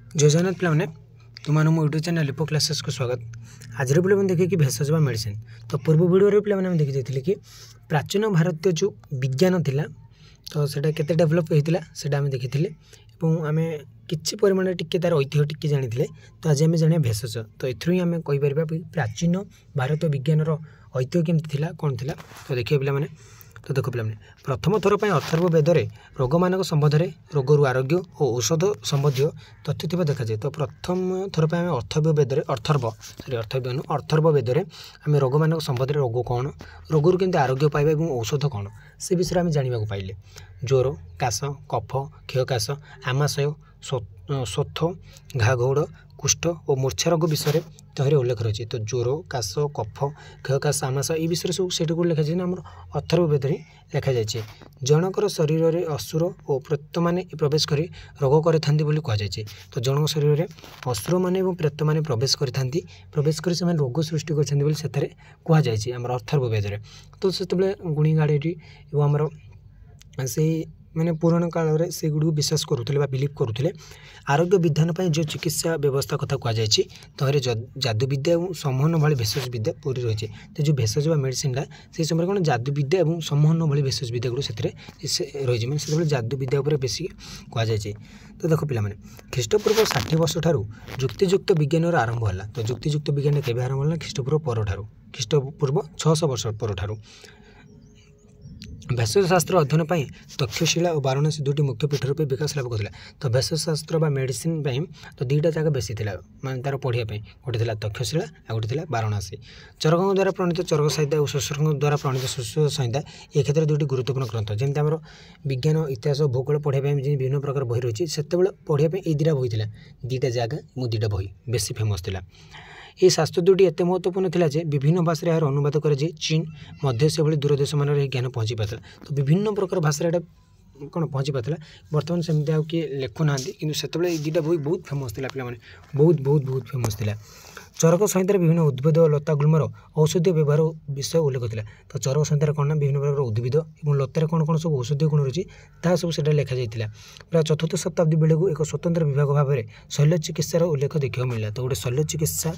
जय जगन्नाथ पे तुम मो यूट्यूब चैनल लिपो क्लासेस को स्वागत। आज वीडियो में देखिए कि भेषज बा मेडिसिन। तो पूर्व वीडियो पे देखी जाइए कि प्राचीन भारतीय जो विज्ञान थिला तो सेटा केते डेवलप होइतिला सेटा हम देखी आम किछि परिमाण टिके तार ऐतिह्य टिके जानी तो आज आम जाना भेषज। तो एथु ही आम कहि परिबा प्राचीन भारत विज्ञान ऐतिह्य केमती थिला कोन थिला। तो देखिए पे तो देख पे प्रथम थर पर अथर्व वेदरे रोग मान संबंध में रोगर आरोग्य और औषध संबंधी तथ्य थी देखा जाए। तो प्रथम थर पर आम अथर्व वेदरे आम रोग मान संबंध में रोग कौन रोगर केमती आरोग्य पाइबा और औषध कौन से विषय आम जाना पाइले। ज्वर काश कफ क्षयकाश आमाशय शोथ घा घौड़ कुष्ठ और मूर्छा रोग विषय तहरे उल्लेख रही। तो ज्वर काश कफ क्षयकाश आमाशय ये विषय सब से लिखा जाए आम अथर्व वेद लिखा जाए। जनकर शरीर में असुर और प्रेत मैंने प्रवेश कर रोग कहुए। तो जन शरीर में असुर मैंने प्रेत मैंने प्रवेश कर रोग सृष्टि कर कहुए आम अथर्व वेद। तो से गुणी गाड़ी आमर से मैंने पुराण काल में से गुड़ विश्वास करुले बिलीव करुले। आरोग्य विधान पर जो चिकित्सा व्यवस्था कथा कहुई तो जादू विद्या और सम्मोहन भाई भेषज विद्या पूरी रही। तो जो भेषज मेडिसिन से समय कौन जादू विद्या और सम्मोहन भाई भेषज विद्या गुड़ से रही मैंने से जादू विद्या बेसी कहुई। तो देख पे ख्रीष्टपूर्व 60 वर्ष ठारू युक्तियुक्त विज्ञान आरंभ है। तो युक्तियुक्त विज्ञान केवे आरंभ है ख्रीष्टपूर्व पर ख्रीष्टपूर्व 600 वर्ष पर ठारू। भेषज शास्त्र अध्ययन पर तक्षशिला और वाराणसी दुटी मुख्य पीठ रूप विकास लाभ करता। तो भेषज शास्त्र मेडिसिन तो दुईटा जगह बेसी था माने तार पढ़ाई गोटे तक्षशिला आ गोटे वाराणसी। चरकଙ୍କ द्वारा प्रणीत चरक संहिता और सुश्रुतଙ୍କ द्वारा प्रणीत सुश्रुत संहिता ये क्षेत्र में दुटी गुरुत्वपूर्ण ग्रंथ। जमी आम विज्ञान इतिहास भूगोल पढ़ाई विभिन्न प्रकार बही रही से पढ़ाई ये दुटा बही था दुईटा जगह और दुईटा बही बेसी फेमस था। ये शास्त्र दुटी एत महत्वपूर्ण था जे विभिन्न भाषा यार अनुवाद कर चीन मध्य एभली दूर देश मान ज्ञान पहुँची पाता। तो विभिन्न प्रकार भाषा कौन पहुँची पाता। बर्तमान सेमती आ किए लिखुना कि से दुटा बही बहुत फेमस था पे बहुत बहुत बहुत फेमस था। चरक संहितार विभिन्न उद्भिद और लता गुल्मर औषधीय व्यवहार विषय उल्लेख था। तो चरक संहितार कौन ना विभिन्न प्रकार उद्भिद और लतार कौन कौन सब औषधीय गुण रही सब से लिखा जाता। प्राय 4th शताब्दी बेलू एक स्वतंत्र विभाग भाव में शल्य चिकित्सार उल्लेख देखा मिला। तो गोटे शल्य चिकित्सा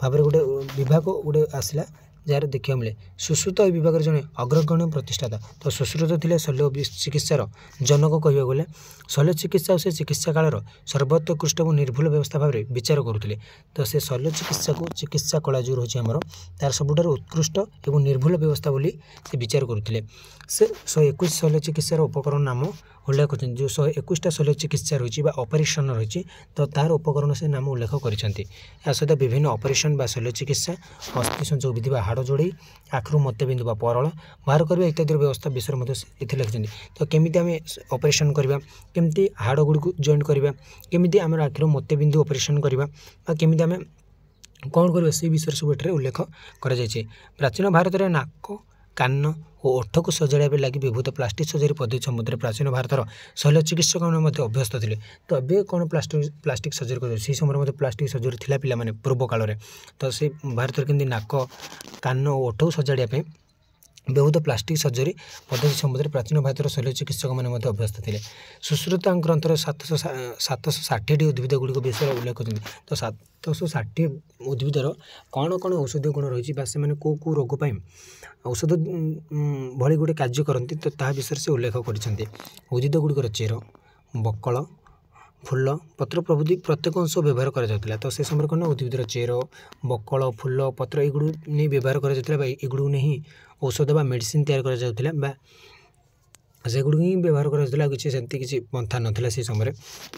भाव गोटे विभाग गोटे आसला जार देखा मिले। सुश्रुत विभाग जड़े अग्रगण्य प्रतिष्ठाता। तो सुश्रुत थे शल्य चिकित्सार जनक कहवा गले शल्य चिकित्सा और से चिकित्सा कालर सर्वोत्कृष्ट और निर्भुल व्यवस्था भाव में विचार करुले। तो से शल्य चिकित्सा को चिकित्सा कला जो रही आमर तार सबुठार उत्कृष्ट और निर्भुल व्यवस्था बोली से विचार करुले। से 121 शल्य चिकित्सार उपकरण नाम उल्लेख कर जो 121टा शल्य चिकित्सा रही ऑपरेशन रही तो तार उपकरण से नाम उल्लेख कर सहित विभिन्न ऑपरेशन बा शल्य चिकित्सा अस्थि संयोग विधि हाड़ जोड़े आखिर मतबिंदु परल बाहर करवा इत्यादि व्यवस्था विषय ये लिखिं। तो केमी आम ऑपरेशन करवा केमती हाड़ गुड़ को जॉइंट करवा केमी आम आखिर मतबिंदु ऑपरेशन करवा केमी आम कौन करवा से विषय सब ये उल्लेख कर। प्राचीन भारत में नाक कान और ओठ को सजाड़ा लगी विभूत प्लास्टिक सर्जरी पद्धति सम्बन्ध प्राचीन भारतर शल्य चिकित्सक अभ्यस्त थे। तो ए कौन प्लास्टिक सर्जरी कर समय प्लास्टिक सर्जरी थिला पिला माने पूर्व काल में। तो से भारत में नाक कान और ओठ को सजाड़ा बहुत प्लास्टिक सर्जरी पद्धति सम्बन्ध प्राचीन भारत शल्य चिकित्सक मैंने अभ्यस्त थे। सुश्रुत ग्रंथर 760 उद्भिद गुड़िक विषय उल्लेख कर। तो 760 उद्भिदर कौन कौन औषधीय गुण रही से मैंने कौ कौ रोग पर औषध भली गोटे कार्य करती तो ता विषय से उल्लेख कर। उद्भिद गुड़िकर चेर बकल फूल पत्र प्रभृति प्रत्येक अंश व्यवहार करा। तो से समय कौन उद्भिदर चेर बकल फूल पत्र एगुड़ नहीं व्यवहार करा नहीं औषध बा मेडिसिन तैयार करा सेगुड़ ही व्यवहार करा किसी सेमती किसी पंथा नाला से समय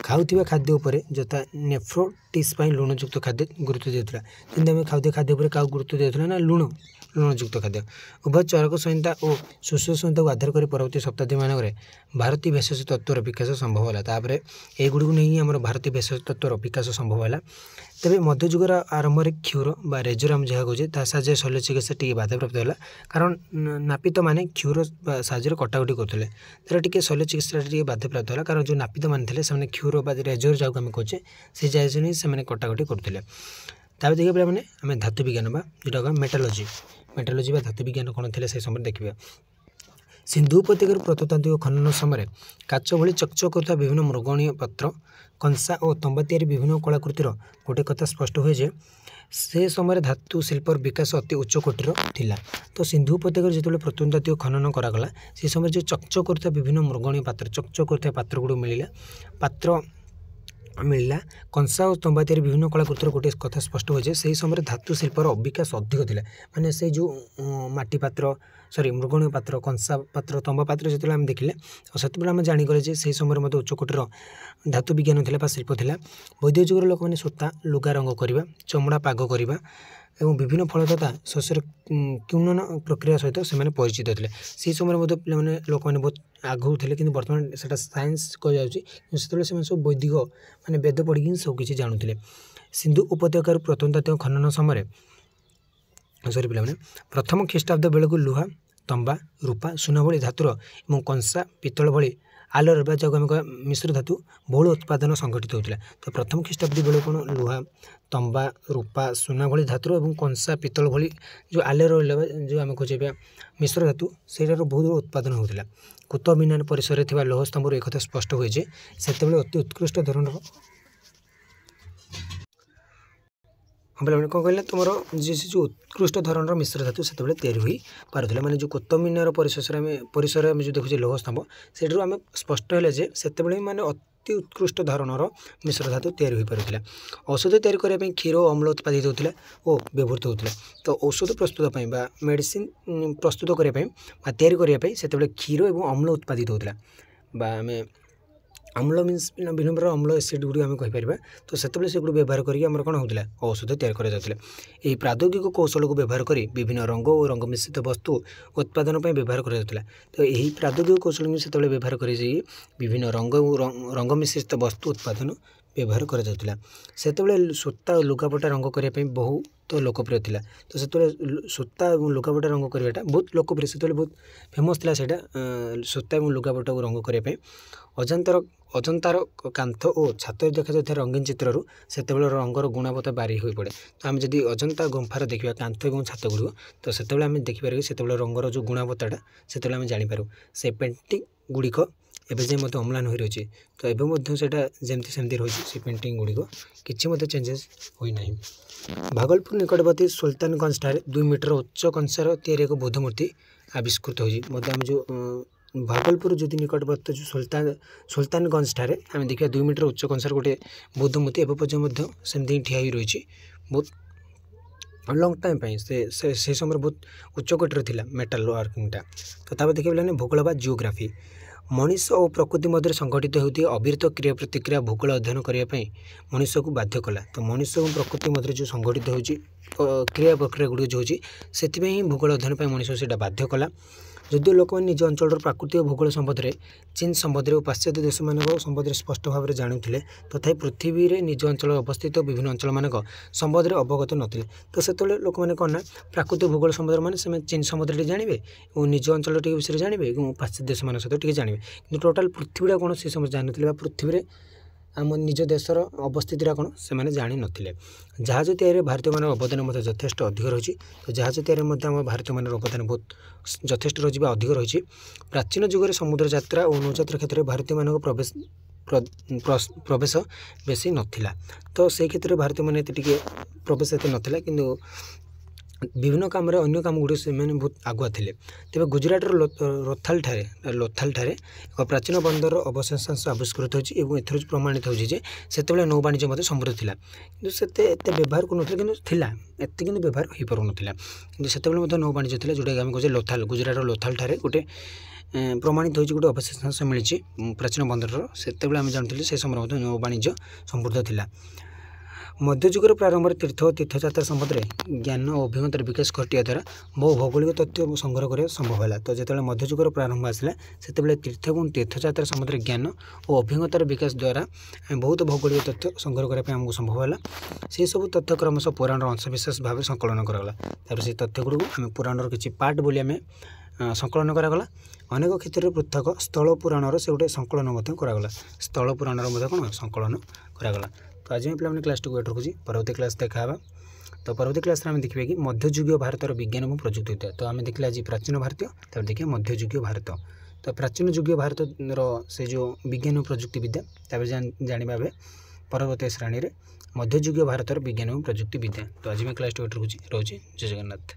खाऊा खाद्य उपर जता नेफ्रोटिस लुणयुक्त खाद्य गुरुत्व देता। जमी आम खाद्य खाद्य क्या गुरुत्व देता ना लुणयुक्त खाद्य। उभय चरक संहिता और सुश्रुत संहिता को आधार कर परवर्ती शताब्दी मानक भारतीय भेषज तत्वर विकास संभव है। तापर एगुड़ नहीं आम भारतीय भेषज तत्वर विकास संभव है। तेज मध्ययुगर आरंभ में क्षुर बा रेजर आम जहाँ कहे साजे शल्य चिकित्सा टी बाधाप्राप्त है। कारण नापित मैंने क्षुर साहाଯ୍य कटाकटी करुले तर टी शल्य चिकित्सा टी बाधाप्राप्त है। कारण जो नापित मैंने थे क्षुर बा रेजर जहाँ आम कहे से जैसे से कटाकटी करुले। तापर देखिए पे आम धातु विज्ञान बा जोटा मेटालोजी धातु विज्ञान कौन थे से समय देखिए। सिंधु उपत्यकार प्रत्नतात्विक खनन समय काच भली चकचक करुवा विभिन्न मृगणीय पत्र कंसा और तंबा तैयारी विभिन्न कलाकृतिर गोटे कथा स्पष्ट हुए जे से समय धातु शिल्पर विकास अति उच्च कोटीर थिला। तो सिंधु उपत्यका जो प्रत्नतात्विक खनन करागला से समय जो चकचक करता विभिन्न मृगणीय पात्र चकचक करता पात्र गुड़ मिलला पात्र मिलला कंसा और तंबा तैयारी विभिन्न कलाकृतिर गोटे कथा स्पष्ट हुए से समय धातु शिल्पर विकास अधिक थिला। माने से जो माटी पात्र सॉरी मृगणीय पात्र कंसा पात्र तंबा पात्र जो आम देखिले से आम जाणीगले से समय मत उच्चकोटीर धातु विज्ञान थिला शिल्प थिला। वैद्य जुगर लोक मैंने सूता लुगा रंग करवा चमड़ा पाग करवा एवं विभिन्न फल तथा शस्यर किन्नन प्रक्रिया सहित से परिचित थे। से समय पे लोक मैंने बहुत आगू थे कि बर्तमान से साइंस कह जाए सब वैदिक माने वेद पढ़ी सब किसी जानूले। सिंधु उपत्यकार प्रत्नतात्विक खनन समय सॉरी पे प्रथम ख्रीष्टाब्द बेलू लुहा तंबा रूपा सुना भली धातुर और कंसा पितल भली आलोर जगह आम मिश्र धातु बहुल उत्पादन संगठित होता। तो प्रथम ख्रीष्टाब्दी बेलू कौन लुहा तंबा रूपा सुना भली धातुर और कंसा पितल भली जो आलोर जो आम कहे मिश्र धातु से बहुत उत्पादन होता। कुतुब मीनार परिसर में लौह स्तंभ एक कथा स्पष्ट हुए से अति उत्कृष्ट धरण हाँ पे कौन कहले तुम जो उत्कृष्ट धरण मिश्र धातु से तैयारी हो पारे माने जो कुतुब मीनार परिसर में जो देखुचे लौह स्तंभ से आम स्पष्ट है से माने अति उत्कृष्ट धरणर मिश्र धातु तैयारी हो पारे। औषध तैयारी करने क्षीर और अम्ल उत्पादित होता और व्यवहृत होता। तो औषध प्रस्तुत मेडिसिन प्रस्तुत करने तैयारी करने से क्षीर और अम्ल उत्पादित होता आम अम्ल मीन्स विभिन्न प्रकार अम्ल एसिड गुड़ी आम कहीपर। तो से व्यवहार करके कौन होता औषध तैयार कर प्राद्योगिक कौशल को व्यवहार कर विभिन्न रंग और रंग मिश्रित वस्तु उत्पादन व्यवहार कर। तो यही प्राद्योगिक कौशल से व्यवहार कर विभिन्न रंग मिश्रित वस्तु उत्पादन व्यवहार कर। सूता और लुगापटा रंग करने बहुत लोकप्रिय थिला। तो से सूता और लुगापटा रंग करवाटा बहुत लोकप्रिय से बहुत फेमस थिला सेटा सूता और लुगापटा को रंग करने अजंतार कांथ और छात देखा जाता रंगीन चित्रु से रंगर गुणवत्ता बारी हो पड़े। तो आम जब अजंता गुंफार देखा कांथ और छात गुड़ तो से देखिपारे से रंगर जो गुणवत्ता से आम जापर से पेंटिंग गुड़िक एवं मत अम्लान हो रही। तो एवं से जमती सेमती रही से पेंटिंग गुड़िक कि चेंजेस होना। भागलपुर निकटवर्ती सुल्तानगंज ठारे 2 मीटर उच्च कंसार तैयारी एक बौद्ध मूर्ति आविष्कृत होम जो भागलपुर जो निकटवर्ती जो सुल्तानगंज ठारे आम देखा 2 मीटर उच्च कंसार गोटे बौद्ध मूर्ति एवं पर्यटन सेमती ठिया रही बहुत लंग टाइम से समय बहुत उच्च कोटीर थिला मेटाल वर्किंगटा। तो तापर देखिए भूगोल बा जियोग्राफी मनीष और प्रकृति मध्य संगठित होती अविरत क्रिया प्रतिक्रिया भूगोल अध्ययन करने मनीष को बाध्य कला। तो मनीष और प्रकृति मध्य जो संगठित हो क्रिया प्रक्रिया गुड़ जो होती भूगोल अध्ययन मनीष से बाध्य कला। जदिव लोक मैंने निज अंचल प्राकृतिक भूगोल संबंध में चीन संबंध में पाश्चात्य देश मान संबंध में स्पष्ट भाव में जाणुले तथा पृथ्वी में निज अंचल अवस्थित विभिन्न अंचल मान संबंध में अवगत नथिले। तो से लोक मैंने कौन ना प्राकृतिक भूगोल संबंध में चीन संबंध में जानवे और निज अंचल विषय जानवे और पाश्चात्य देश मान सहित जानवे कि टोटाल पृथ्वीटा कौन से समझ जानते पृथ्वी आम निज देशर अवस्थितिटा कौन से जानी नथिले। जहाज तैयारी भारतीय मान अवदान यथेष्ट अधिक रही। तो जहाज तैयारी आम भारतीय मान अवदान बहुत यथेष्ट रही अधिक रही। प्राचीन युग समुद्र यात्रा और नौयात्रा क्षेत्र में भारतीय मान प्रवेश बेसी नथिला। तो से क्षेत्र में भारतीय मान प्रवेश एत नथिला किंतु विभिन्न काम अन्य काम गुड़ से बहुत आगुआ थे। तेज गुजराटर लोथाल ठारे एक प्राचीन बंदर अवशेषांश आविष्कृत होती एथर प्रमाणित होते नौ वाणिज्य मत समृद्ध था कि व्यवहार करूला एत कि व्यवहार हो पार नाला कि से नौ वाणिज्य था जोटा आम कहे लोथाल गुजराटर लोथाल ठारे गोटे प्रमाणित होती गोटे अवशेषांश मिली प्राचीन बंदर से आम जानते से समय नौ वाणिज्य समृद्ध था। मध्ययुगर प्रारंभ तीर्थ और तीर्थयात्रा संबंध में ज्ञान और अभिज्ञतार विकास घटिया द्वारा बहु भौगोलिक तथ्य संग्रह करने संभव है। तो जो मध्ययुगर प्रारंभ आसला से तीर्थ और तीर्थयात्रा संबंध में ज्ञान और अभिज्ञतार विकास द्वारा बहुत भौगोलिक तथ्य संग्रह करने आमको संभव है। से सब तथ्य क्रमशः पुराण अंशविशेष भाव संकलन कराला। तापर से तथ्य गुड़ आम पुराणर किसी पार्ट बोली आम संकलन करागला। अनेक क्षेत्र में पृथक स्थल पुराणर से गोटे संकलन करागला स्थल पुराणर कौन संकलन करागला। तो आज मैं पे क्लास को रखुच्छी परवर्ती क्लास देखा। तो परवर्ती क्लास में देखिए कि मध्ययुगीय भारतर विज्ञान और प्रजुक्ति होता है। तो आम देखिए आज प्राचीन भारतीय तब देखिए मध्ययुगीय भारत। तो प्राचीन जुग भारत से जो विज्ञान और प्रजुक्ति विद्या जाना परवर्त श्रेणी में मध्ययुगीय भारत विज्ञान और प्रजुक्ति विद्या। तो आज मैं क्लास 2 रोचे जय जगन्नाथ।